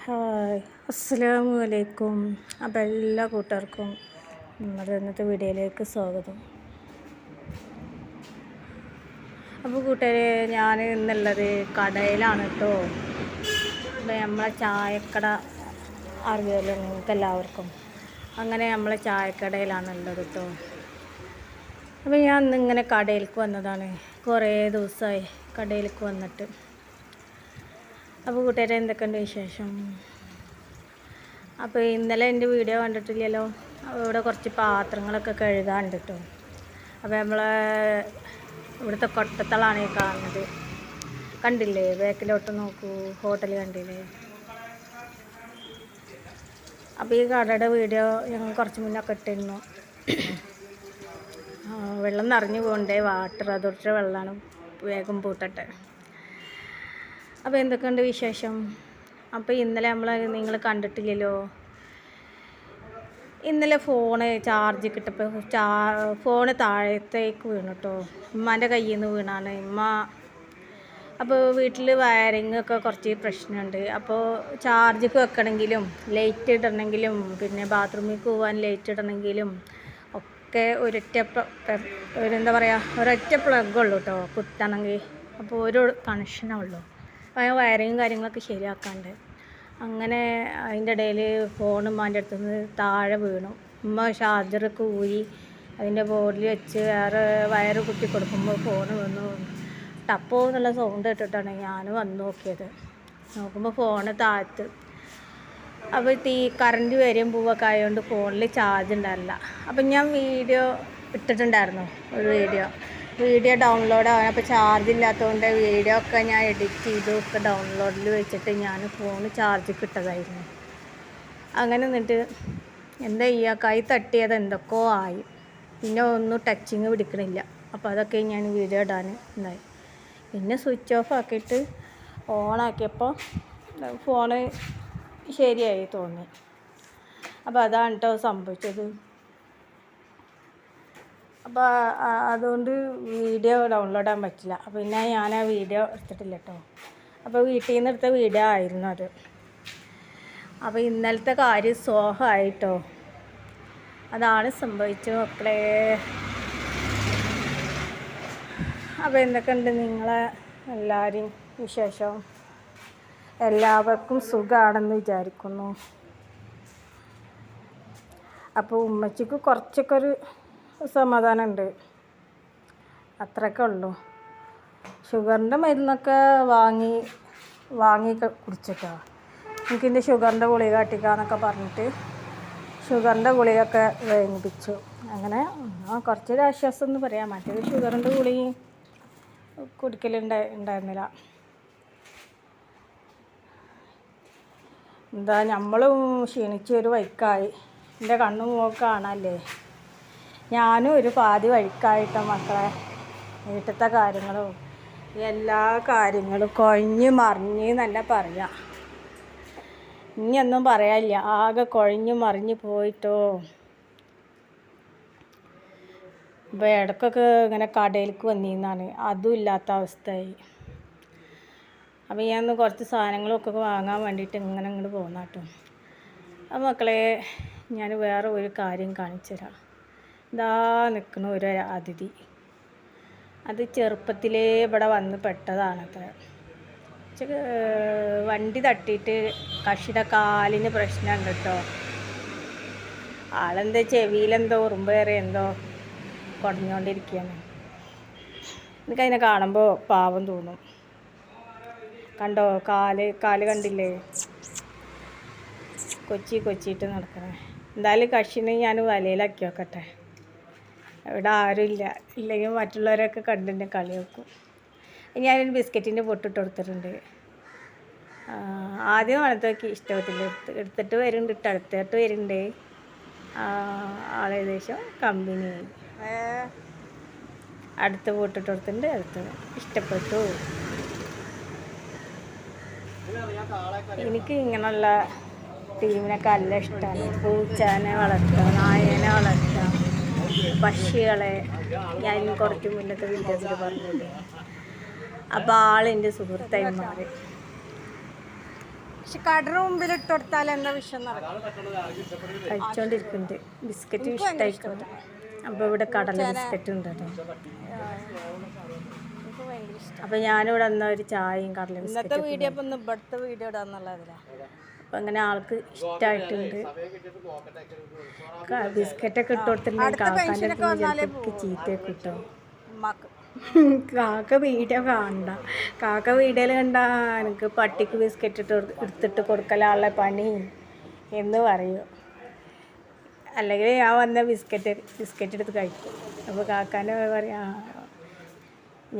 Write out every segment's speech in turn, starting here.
Hi, അസ്സലാമു അലൈക്കും. അപ്പോൾ എല്ലാ കൂട്ടുകാർക്കും നമ്മുടെ ഇന്നത്തെ വീഡിയോയിലേക്ക് സ്വാഗതം. അപ്പോൾ കൂട്ടുകാരെ, ഞാൻ ഇന്നുള്ളത് കടയിലാണ് കേട്ടോ. അപ്പോൾ നമ്മളെ ചായക്കട അറിയാമല്ലോ നിങ്ങൾക്ക് എല്ലാവർക്കും. അങ്ങനെ നമ്മളെ ചായക്കടയിലാണ് ഉള്ളത് കേട്ടോ. അപ്പോൾ ഞാൻ ഇന്നിങ്ങനെ കടയിലേക്ക് വന്നതാണ്. കുറേ ദിവസമായി കടയിലേക്ക് വന്നിട്ട്. അപ്പോൾ കൂട്ടുകാരെ, എന്തൊക്കെയുണ്ട് വിശേഷം? അപ്പോൾ ഇന്നലെ എൻ്റെ വീഡിയോ കണ്ടിട്ടില്ലല്ലോ. ഇവിടെ കുറച്ച് പാത്രങ്ങളൊക്കെ കഴുകാനുണ്ട് കേട്ടോ. അപ്പോൾ നമ്മളെ ഇവിടുത്തെ കൊട്ടത്തളാണ് ഈ കാണുന്നത്. കണ്ടില്ലേ? ബാക്കിലോട്ട് നോക്കൂ, ഹോട്ടൽ കണ്ടില്ലേ? അപ്പോൾ ഈ കടയുടെ വീഡിയോ ഞങ്ങൾ കുറച്ച് മുന്നൊക്കെ ഇട്ടിരുന്നു. വെള്ളം നിറഞ്ഞു പോകണ്ടേ, വാട്ടർ അതോറിറ്റിയുടെ വെള്ളമാണ്, വേഗം പൂട്ടട്ടെ. അപ്പോൾ എന്തൊക്കെയുണ്ട് വിശേഷം? അപ്പോൾ ഇന്നലെ നിങ്ങൾ കണ്ടിട്ടില്ലല്ലോ. ഇന്നലെ ഫോണ് ചാർജ് കിട്ടപ്പോൾ ഫോണ് താഴത്തേക്ക് വീണു കേട്ടോ. ഉമ്മാൻ്റെ കയ്യിൽ നിന്ന് വീണാണ് ഉമ്മ. അപ്പോൾ വീട്ടിൽ വയറിങ് ഒക്കെ കുറച്ച് പ്രശ്നമുണ്ട്. അപ്പോൾ ചാർജ് വെക്കണമെങ്കിലും ലൈറ്റ് ഇടണമെങ്കിലും പിന്നെ ബാത്റൂമിൽ പോകാൻ ലൈറ്റ് ഇടണമെങ്കിലും ഒക്കെ ഒരൊറ്റ പ്ലഗ് ഉള്ളൂ കേട്ടോ കുത്തണമെങ്കിൽ. അപ്പോൾ ഒരു കണക്ഷനേ ഉള്ളൂ. വയറിങ്ങും കാര്യങ്ങളൊക്കെ ശരിയാക്കാണ്ട് അങ്ങനെ അതിൻ്റെ ഇടയിൽ ഫോൺ ഉമ്മാൻ്റെ അടുത്ത് നിന്ന് താഴെ വീണു. ഉമ്മ ചാർജറൊക്കെ ഊരി അതിൻ്റെ ബോർഡിൽ വെച്ച് വേറെ വയറ് കുത്തി കൊടുക്കുമ്പോൾ ഫോൺ വന്നു. ടപ്പോ എന്നുള്ള സൗണ്ട് ഇട്ടിട്ടാണ് ഞാൻ വന്ന് നോക്കിയത്. നോക്കുമ്പോൾ ഫോണ് താഴത്ത്. അപ്പോൾ കറണ്ട് വരെയും പോവൊക്കെ ആയതുകൊണ്ട് ഫോണിൽ ചാർജ് ഉണ്ടാവില്ല. അപ്പം ഞാൻ വീഡിയോ ഇട്ടിട്ടുണ്ടായിരുന്നു, ഒരു വീഡിയോ ഡൗൺലോഡ് ആവാൻ. അപ്പോൾ ചാർജ് ഇല്ലാത്തതുകൊണ്ട് വീഡിയോ ഒക്കെ ഞാൻ എഡിറ്റ് ചെയ്തു ഒക്കെ ഡൗൺലോഡിൽ വെച്ചിട്ട് ഞാൻ ഫോൺ ചാർജ് കിട്ടതായിരുന്നു. അങ്ങനെ എന്നിട്ട് എന്താ ചെയ്യുക, കൈ തട്ടിയത് എന്തൊക്കെയോ ആയി. പിന്നെ ഒന്നും ടച്ചിങ് പിടിക്കണില്ല. അപ്പോൾ അതൊക്കെ ഞാൻ വീഡിയോ ഇടാൻ ഉണ്ടായി. പിന്നെ സ്വിച്ച് ഓഫ് ആക്കിയിട്ട് ഓണാക്കിയപ്പോൾ ഫോണ് ശരിയായി തോന്നി. അപ്പോൾ അതാണ് കേട്ടോ സംഭവിച്ചത്. അപ്പോൾ അതുകൊണ്ട് വീഡിയോ ഡൗൺലോഡ് ചെയ്യാൻ പറ്റില്ല. പിന്നെ ഞാൻ ആ വീഡിയോ എടുത്തിട്ടില്ല കേട്ടോ. അപ്പോൾ വീട്ടിൽ നിന്ന് എടുത്ത വീഡിയോ ആയിരുന്നു അത്. അപ്പോൾ ഇന്നലത്തെ കാര്യം സോഹമായിട്ടോ. അതാണ് സംഭവിച്ചത് മക്കളെ. അപ്പോൾ എന്തൊക്കെയുണ്ട് നിങ്ങളെ എല്ലാവരും വിശേഷം? എല്ലാവർക്കും സുഖമാണെന്ന് വിചാരിക്കുന്നു. അപ്പോൾ ഉമ്മച്ചിക്ക് കുറച്ചൊക്കെ ഒരു സമാധാനമുണ്ട്, അത്രയൊക്കെ ഉള്ളൂ. ഷുഗറിൻ്റെ മരുന്നൊക്കെ വാങ്ങി കുടിച്ചിട്ടോ. എനിക്കിൻ്റെ ഷുഗറിൻ്റെ ഗുളിക കാട്ടിക്കാന്നൊക്കെ പറഞ്ഞിട്ട് ഷുഗറിൻ്റെ ഗുളികയൊക്കെ വേങ്ങിപ്പിച്ചു. അങ്ങനെ കുറച്ചൊരു ആശ്വാസം എന്ന് പറയാം. മറ്റൊരു ഷുഗറിൻ്റെ ഗുളിക കുടിക്കലുണ്ടായിരുന്നില്ല. എന്താ നമ്മളും ക്ഷീണിച്ച് ഒരു വൈക്കായി. എൻ്റെ കണ്ണും മുഖമൊക്കെ കാണാല്ലേ. ഞാനും ഒരു പാതി വഴിക്കായിട്ടോ മക്കളെ. വീട്ടിലത്തെ കാര്യങ്ങളും എല്ലാ കാര്യങ്ങളും കുഴഞ്ഞ് മറിഞ്ഞ് എന്നല്ല പറയാം. ഇനിയൊന്നും പറയാനില്ല, ആകെ കുഴഞ്ഞ് മറിഞ്ഞ് പോയിട്ടോ. ഇപ്പോൾ ഇടയ്ക്കൊക്കെ ഇങ്ങനെ കടയിലേക്ക് വന്നിരുന്നാണ്, അതും ഇല്ലാത്ത അവസ്ഥയായി. അപ്പോൾ ഞാൻ കുറച്ച് സാധനങ്ങളൊക്കെ വാങ്ങാൻ വേണ്ടിയിട്ട് ഇങ്ങനെ ഇങ്ങോട്ട് പോകുന്ന കേട്ടോ. അപ്പോൾ മക്കളെ, ഞാൻ വേറെ ഒരു കാര്യം കാണിച്ചു തരാം. ഇതാ നിൽക്കുന്ന ഒരു അതിഥി. അത് ചെറുപ്പത്തിലേ ഇവിടെ വന്ന് പെട്ടതാണത്ര. വണ്ടി തട്ടിയിട്ട് കക്ഷിയുടെ കാലിന് പ്രശ്നമുണ്ട് കേട്ടോ. ആളെന്തോ ചെവിയിലെന്തോ ഉറുമ്പേറെ എന്തോ കുടഞ്ഞുകൊണ്ടിരിക്കുകയാണ്. എനിക്കതിനെ കാണുമ്പോൾ പാവം തോന്നും. കണ്ടോ, കാല് കണ്ടില്ലേ, കൊച്ചിയിട്ട് നടക്കണേ. എന്തായാലും കക്ഷിനെ ഞാൻ വലയിലാക്കി വെക്കട്ടെ. ഇവിടെ ആരുമില്ല, ഇല്ലെങ്കിൽ മറ്റുള്ളവരൊക്കെ കണ്ടിട്ട് കളി വെക്കും. ഞാനൊരു ബിസ്ക്കറ്റിൻ്റെ പൊട്ടിട്ട് കൊടുത്തിട്ടുണ്ട്. ആദ്യം വളർത്തോക്കി ഇഷ്ടപ്പെട്ടില്ല, എടുത്തിട്ട് വരുന്നുണ്ട്, അടുത്തിട്ട് വരുന്നുണ്ട്. ആളേകദേശം കമ്പനി അടുത്ത് പൊട്ടിട്ട് കൊടുത്തിട്ടുണ്ട്. അടുത്ത് ഇഷ്ടപ്പെട്ടു. എനിക്ക് ഇങ്ങനെയുള്ള ടീമിനൊക്കെ നല്ല ഇഷ്ടമാണ്. പൂച്ചേനെ വളർത്തുക, നായേനെ വളർത്തുക, പക്ഷികളെ. ഞാൻ കുറച്ച് മുന്നത്തെ വീഡിയോസിൽ പറഞ്ഞിട്ടുണ്ട്. അപ്പോൾ ആളെൻ്റെ സുഹൃത്തായി മാറി. പക്ഷെ കടറ് മുമ്പിൽ ഇട്ട് കൊടുത്താൽ എന്താ വിഷയം കഴിച്ചോണ്ടിരിക്കുന്നുണ്ട്. ബിസ്ക്കറ്റ് ഇഷ്ടമായിക്കോട്ടെ. അപ്പോൾ ഇവിടെ കടല ബിസ്ക്കറ്റ് ഉണ്ട് കേട്ടോ. അപ്പോൾ ഞാനിവിടെ വന്ന ഒരു ചായയും കടല ഇന്നത്തെ വീഡിയോ ഇപ്പം ഇവിടുത്തെ വീഡിയോ ഇടാന്നുള്ളതിലാണ്. അപ്പം അങ്ങനെ ആൾക്ക് ഇഷ്ടമായിട്ടുണ്ട്. ബിസ്ക്കറ്റൊക്കെ ഇട്ട് കൊടുത്തിട്ടുണ്ടെങ്കിൽ കാക്കാൻ്റെ ചീത്തയൊക്കെ കിട്ടും. കാക്ക വീഡിയോ കാണണ്ട. കാക്ക വീഡിയോയിൽ കണ്ടാൽ എനിക്ക് പട്ടിക്ക് ബിസ്ക്കറ്റ് എടുത്തിട്ട് കൊടുക്കലാനുള്ള പണി എന്ന് പറയും. അല്ലെങ്കിൽ ഞാൻ വന്ന ബിസ്ക്കറ്റ് എടുത്ത് കഴിക്കും. അപ്പോൾ കാക്കാൻ്റെ പറയാം,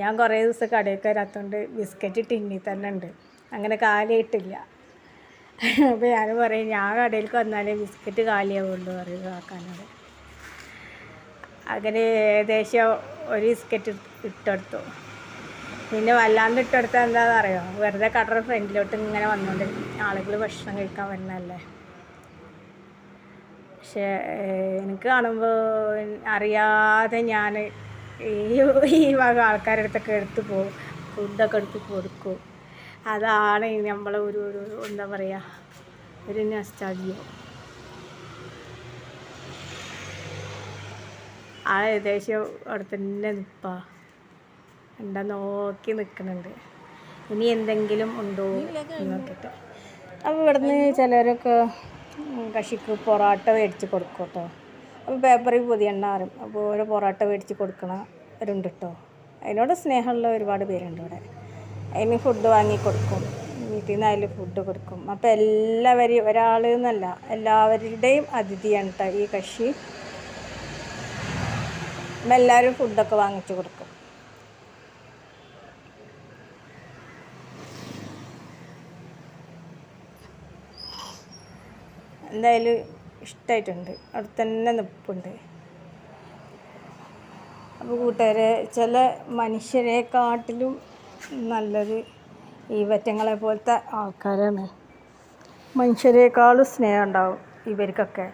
ഞാൻ കുറേ ദിവസം കടയിൽ വരാത്തതുകൊണ്ട് ബിസ്ക്കറ്റ് ടിന്നിൽ തന്നെ ഉണ്ട്, അങ്ങനെ കാലിയായിട്ടില്ല. അപ്പോൾ ഞാൻ പറയും, ഞാൻ കടയിലേക്ക് വന്നാലേ ബിസ്ക്കറ്റ് കാലിയാവുള്ളൂ പറയും കാക്കാനോട്. അങ്ങനെ ഏകദേശം ഒരു ബിസ്ക്കറ്റ് ഇട്ടെടുത്തു. പിന്നെ വല്ലാണ്ട് ഇട്ടെടുത്താൽ എന്താണെന്ന് അറിയോ, വെറുതെ കടയുടെ ഫ്രണ്ടിലോട്ട് ഇങ്ങനെ വന്നുകൊണ്ട് ആളുകൾ ഭക്ഷണം കഴിക്കാൻ വരുന്നതല്ലേ. പക്ഷേ എനിക്ക് കാണുമ്പോൾ അറിയാതെ ഞാൻ ഈ വക ആൾക്കാരുടെ അടുത്തൊക്കെ എടുത്ത് പോകും, ഫുഡൊക്കെ എടുത്ത് കൊടുക്കും. അതാണ് നമ്മളെ ഒരു എന്താ പറയുക, ഒരു നൊസ്റ്റാൾജിയ. ആ ഏകദേശം അവിടെ തന്നെ നിൽപ്പാ, എന്താ നോക്കി നിൽക്കുന്നുണ്ട്, ഇനി എന്തെങ്കിലും ഉണ്ടോ നോക്കിയിട്ട്. അപ്പോൾ ഇവിടുന്ന് ചിലരൊക്കെ കക്ഷിക്ക് പൊറോട്ട മേടിച്ച് കൊടുക്കും കേട്ടോ. അപ്പോൾ പേപ്പറിൽ പുതിയ എണ്ണ അറിയും. അപ്പോൾ ഓരോ പൊറോട്ട മേടിച്ച് കൊടുക്കണവരുണ്ട് കേട്ടോ. അതിനോട് സ്നേഹമുള്ള ഒരുപാട് പേരുണ്ട് ഇവിടെ. അതിന് ഫുഡ് വാങ്ങി കൊടുക്കും, വീട്ടിൽ നിന്ന് അതിൽ ഫുഡ് കൊടുക്കും. അപ്പോൾ എല്ലാവരെയും, ഒരാൾ എന്നല്ല എല്ലാവരുടെയും അതിഥിയാണ് കേട്ടോ ഈ കക്ഷി. അപ്പം എല്ലാവരും ഫുഡൊക്കെ വാങ്ങിച്ചു കൊടുക്കും. എന്തായാലും ഇഷ്ടമായിട്ടുണ്ട്, അവിടെ തന്നെ നിൽപ്പുണ്ട്. അപ്പോൾ കൂട്ടുകാരെ, ചില മനുഷ്യരെക്കാട്ടിലും നല്ലത് ഈ വറ്റങ്ങളെ പോലത്തെ ആൾക്കാരാണ്. മനുഷ്യരെക്കാളും സ്നേഹം ഉണ്ടാവും ഇവർക്കൊക്കെ.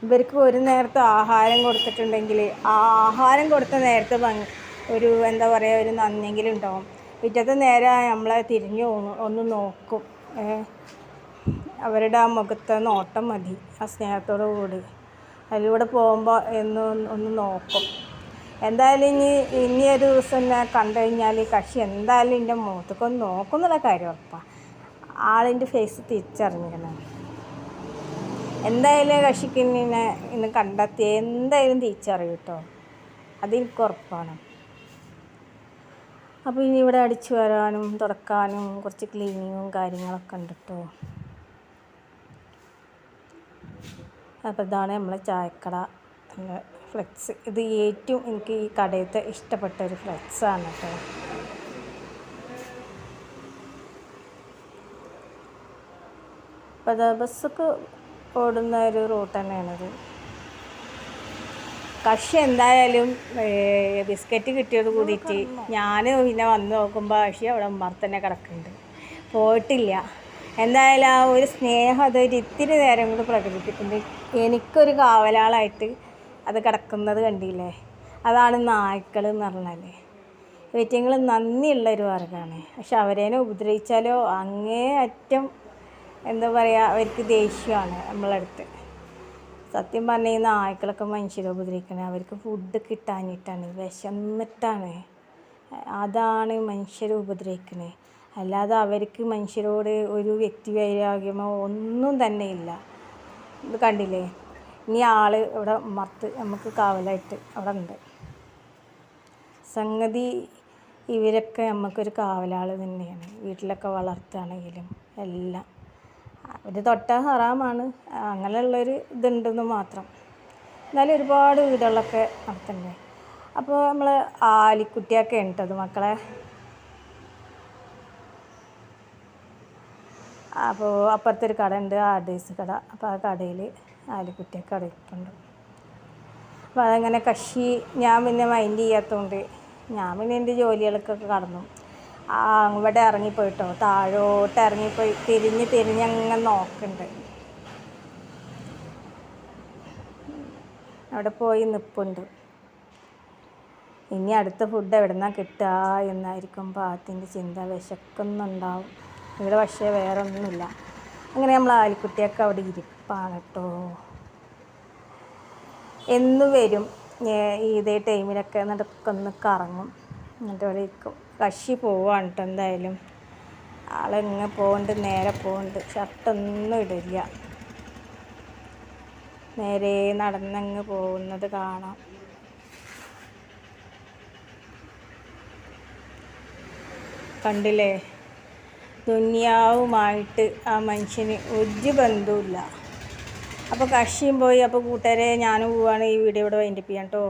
ഇവർക്ക് ഒരു നേരത്തെ ആഹാരം കൊടുത്തിട്ടുണ്ടെങ്കിൽ ആ ആഹാരം കൊടുത്ത നേരത്തെ ഒരു എന്താ പറയുക, ഒരു നന്ദിയെങ്കിലും ഉണ്ടാവും. പിറ്റത്തെ നേരം നമ്മളെ തിരിഞ്ഞു ഒന്ന് നോക്കും. അവരുടെ ആ മുഖത്തെ നോട്ടം മതി, ആ സ്നേഹത്തോടു കൂടി അതിലൂടെ പോകുമ്പോൾ ഒന്ന് നോക്കും. എന്തായാലും ഇനി ഒരു ദിവസം ഞാൻ കണ്ടു കഴിഞ്ഞാൽ കക്ഷി എന്തായാലും എൻ്റെ മുഖത്തേക്കൊന്ന് നോക്കും എന്നുള്ള കാര്യം ഉറപ്പാണ്. ആളിൻ്റെ ഫേസ് തിരിച്ചറിഞ്ഞിരിക്കണം. എന്തായാലും കക്ഷിക്ക് ഇന്ന് കണ്ടെത്തി എന്തായാലും തിരിച്ചറിയും കേട്ടോ, അതെനിക്ക് ഉറപ്പാണ്. അപ്പോൾ ഇനി ഇവിടെ അടിച്ചു വരാനും തുടക്കാനും കുറച്ച് ക്ലീനിങ്ങും കാര്യങ്ങളൊക്കെ ഉണ്ട് കേട്ടോ. അപ്പോൾ ഇതാണ് നമ്മളെ ചായക്കട ഫ്ലെക്സ്. ഇത് ഏറ്റവും എനിക്ക് ഈ കടയത്തെ ഇഷ്ടപ്പെട്ട ഒരു ഫ്ലെക്സാണ് കേട്ടോ. അപ്പോൾ അത് ബസ്സൊക്കെ ഓടുന്ന ഒരു റൂട്ട് തന്നെയാണത്. കക്ഷി എന്തായാലും ബിസ്ക്കറ്റ് കിട്ടിയോട് കൂടിയിട്ട് ഞാൻ പിന്നെ വന്ന് നോക്കുമ്പോൾ കക്ഷി അവിടെ ഉമ്മർത്ത് തന്നെ കിടക്കുന്നുണ്ട്, പോയിട്ടില്ല. എന്തായാലും ആ ഒരു സ്നേഹം അതൊരു ഇത്തിരി നേരം കൂടി പ്രകടിപ്പിക്കുന്നുണ്ട്. എനിക്കൊരു കാവലാളായിട്ട് അത് കിടക്കുന്നത് കണ്ടില്ലേ, അതാണ് നായ്ക്കൾ എന്ന് പറഞ്ഞാൽ. വെറ്റിങ്ങൾ നന്ദിയുള്ളൊരു വർഗ്ഗമാണ്. പക്ഷെ അവരേനെ ഉപദ്രവിച്ചാലോ അങ്ങേ അറ്റം എന്താ പറയുക, അവർക്ക് ദേഷ്യമാണ് നമ്മളടുത്ത്. സത്യം പറഞ്ഞാൽ ഈ നായ്ക്കളൊക്കെ മനുഷ്യരെ ഉപദ്രവിക്കണേ അവർക്ക് ഫുഡ് കിട്ടാനിട്ടാണ്, വിശന്നിട്ടാണ്. അതാണ് മനുഷ്യരെ ഉപദ്രവിക്കണേ. അല്ലാതെ അവർക്ക് മനുഷ്യരോട് ഒരു വ്യക്തി വൈരാഗ്യമോ ഒന്നും തന്നെ ഇല്ല. ഇത് കണ്ടില്ലേ, ഇനി ആൾ ഇവിടെ മറത്ത് നമുക്ക് കാവലായിട്ട് അവിടെ ഉണ്ട്. സംഗതി ഇവരൊക്കെ നമുക്കൊരു കാവലാൾ തന്നെയാണ്. വീട്ടിലൊക്കെ വളർത്തുകയാണെങ്കിലും എല്ലാം അവർ തൊട്ടാൽ ഹറാമാണ്, അങ്ങനെയുള്ളൊരു ഇതുണ്ടെന്ന് മാത്രം. എന്നാലും ഒരുപാട് വീടുകളൊക്കെ നടത്തണ്ടേ. അപ്പോൾ നമ്മൾ ആലിക്കുട്ടിയൊക്കെ ഉണ്ടത് മക്കളെ. അപ്പോൾ അപ്പുറത്തൊരു കട ഉണ്ട്, ആർഡേഴ്സ് കട. അപ്പോൾ ആ കടയിൽ ആലിക്കുട്ടിയൊക്കെ അടയ്ക്കുന്നുണ്ട്. അപ്പോൾ അതങ്ങനെ കക്ഷി ഞാൻ പിന്നെ മൈൻഡ് ചെയ്യാത്തതുകൊണ്ട് ഞാൻ പിന്നെ എൻ്റെ ജോലികൾക്കൊക്കെ കടന്നു. ഇവിടെ ഇറങ്ങിപ്പോയിട്ടോ, താഴോട്ട് ഇറങ്ങിപ്പോയി തിരിഞ്ഞങ്ങനെ നോക്കുന്നുണ്ട്. അവിടെ പോയി നിൽപ്പുണ്ട്. ഇനി അടുത്ത ഫുഡ് എവിടെ നിന്നാണ് കിട്ടുക എന്നായിരിക്കും പാത്തിൻ്റെ ചിന്ത. വിശക്കുന്നുണ്ടാവും ഇവിടെ, പക്ഷേ വേറെ ഒന്നുമില്ല. അങ്ങനെ നമ്മൾ ആലിക്കുട്ടിയൊക്കെ അവിടെ ഇരിപ്പാണ് കേട്ടോ. എന്നും വരും ഇതേ ടൈമിലൊക്കെ, എന്നിട്ടൊക്കെ ഒന്ന് കറങ്ങും, എന്നിട്ട് അവിടെ ഇരിക്കും. കക്ഷി പോവാണ് കേട്ടോ. എന്തായാലും ആളെങ്ങനെ പോകുന്നുണ്ട്, നേരെ പോകുന്നുണ്ട്, ഷർട്ടൊന്നും ഇടില്ല, നേരെ നടന്നങ്ങ് പോകുന്നത് കാണാം. കണ്ടില്ലേ, ദുനിയാവുമായിട്ട് ആ മനുഷ്യന് ഒരു ബന്ധവുമില്ല. അപ്പോൾ കക്ഷിയും പോയി. അപ്പോൾ കൂട്ടുകാരെ, ഞാനും പോവാണ്. ഈ വീഡിയോ ഇവിടെ വൈൻഡപ്പ് ചെയ്യാം കേട്ടോ.